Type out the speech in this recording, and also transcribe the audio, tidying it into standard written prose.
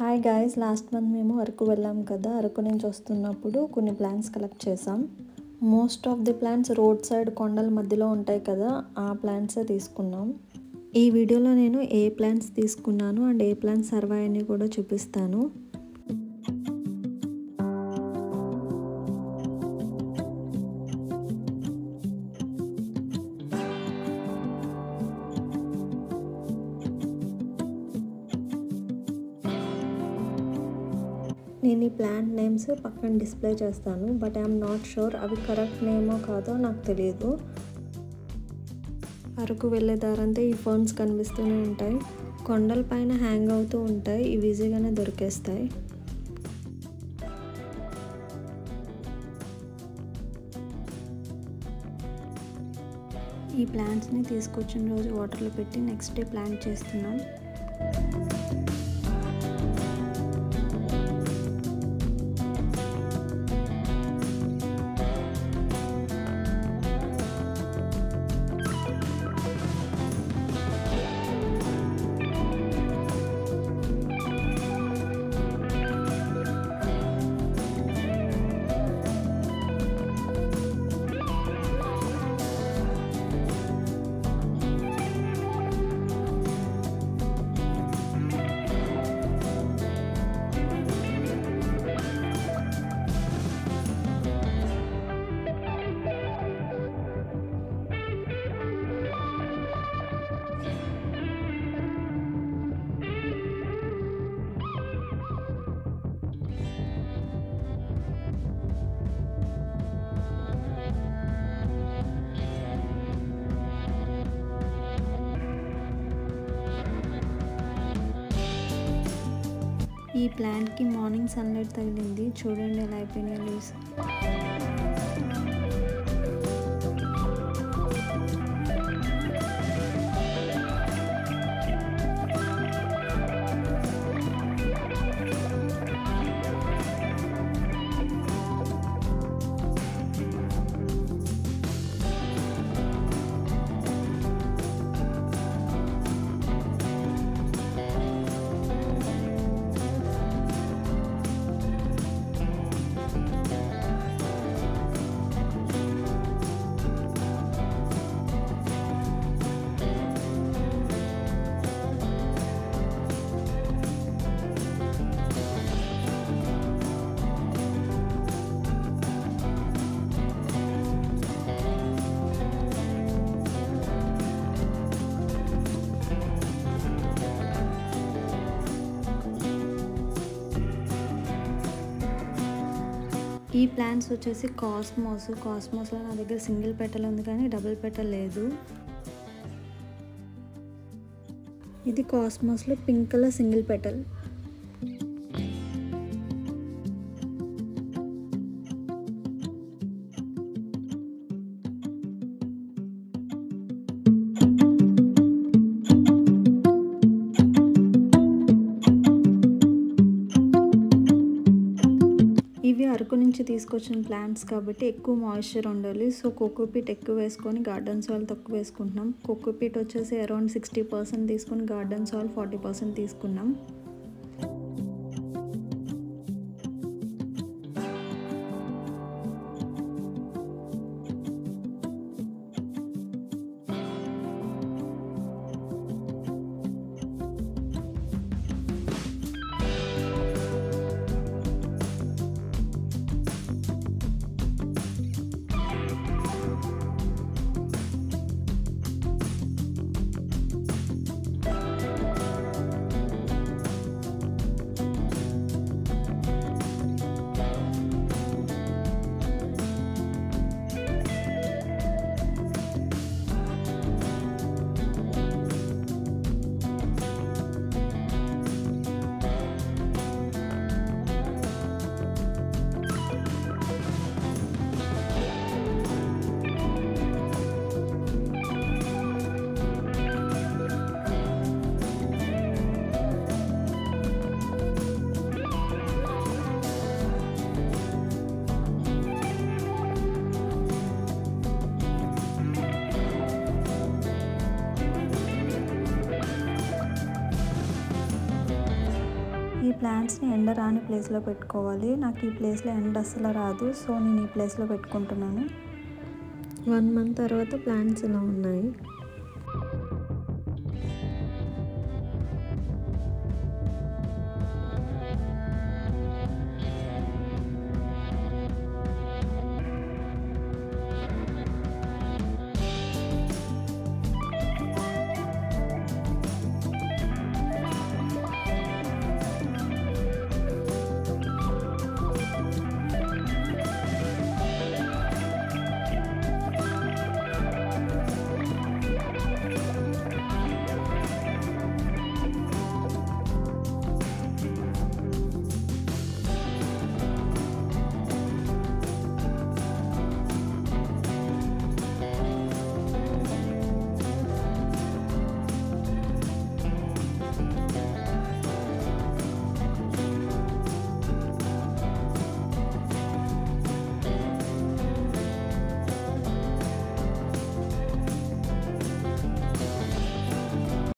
Hi guys, last month మేము అరకు వెళ్ళాం కదా. అరకు నుంచి వస్తున్నప్పుడు కొన్ని ప్లాంట్స్ కలెక్ట్ చేసాం. Most of the plants road side కొండల మధ్యలో ఉంటాయి కదా, ఆ ప్లాంట్సే తీసుకున్నాం. ఈ వీడియోలో నేను ఏ ప్లాంట్స్ తీసుకున్నాను అండ్ ఏ ప్లాంట్స్ సర్వైవ్ అని కూడా చూపిస్తాను. నేను ఈ ప్లాంట్ నేమ్స్ పక్కన డిస్ప్లే చేస్తాను, బట్ ఐఎమ్ నాట్ షూర్ అవి కరెక్ట్ నేమో కాదో నాకు తెలియదు. అరకు వెళ్ళే దారంతా ఈ ఫర్న్స్ కనిపిస్తూనే ఉంటాయి. కొండల పైన హ్యాంగ్ అవుతూ ఉంటాయి, ఇవి ఈజీగానే దొరికేస్తాయి. ఈ ప్లాంట్స్ని తీసుకొచ్చిన రోజు వాటర్లో పెట్టి నెక్స్ట్ డే ప్లాంట్ చేస్తున్నాం. ఈ ప్లాంట్కి మార్నింగ్ సన్లైట్ తగిలింది, చూడండి ఎలా అయిపోయినాయి లీవ్స్. ఈ ప్లాంట్స్ వచ్చేసి కాస్మోస్లో నా దగ్గర సింగిల్ పెటల్ ఉంది కానీ డబుల్ పెటల్ లేదు. ఇది కాస్మోస్లో పింక్ కలర్ సింగిల్ పెటల్. ఇవి అరకు నుంచి తీసుకొచ్చిన ప్లాంట్స్ కాబట్టి ఎక్కువ మాయిశ్చర్ ఉండాలి. సో కోకోపీట్ ఎక్కువ వేసుకొని గార్డెన్ సాయిల్ తక్కువ వేసుకుంటున్నాం. కోకోపీట్ వచ్చేసి అరౌండ్ 60% తీసుకొని గార్డెన్ సాయిల్ 40% తీసుకున్నాం. ప్లాంట్స్ని ఎండ రాని ప్లేస్లో పెట్టుకోవాలి. నాకు ఈ ప్లేస్లో ఎండ అస్సలు రాదు, సో నేను ఈ ప్లేస్లో పెట్టుకుంటున్నాను. 1 మంత్ తర్వాత ప్లాంట్స్ ఇలా ఉన్నాయి.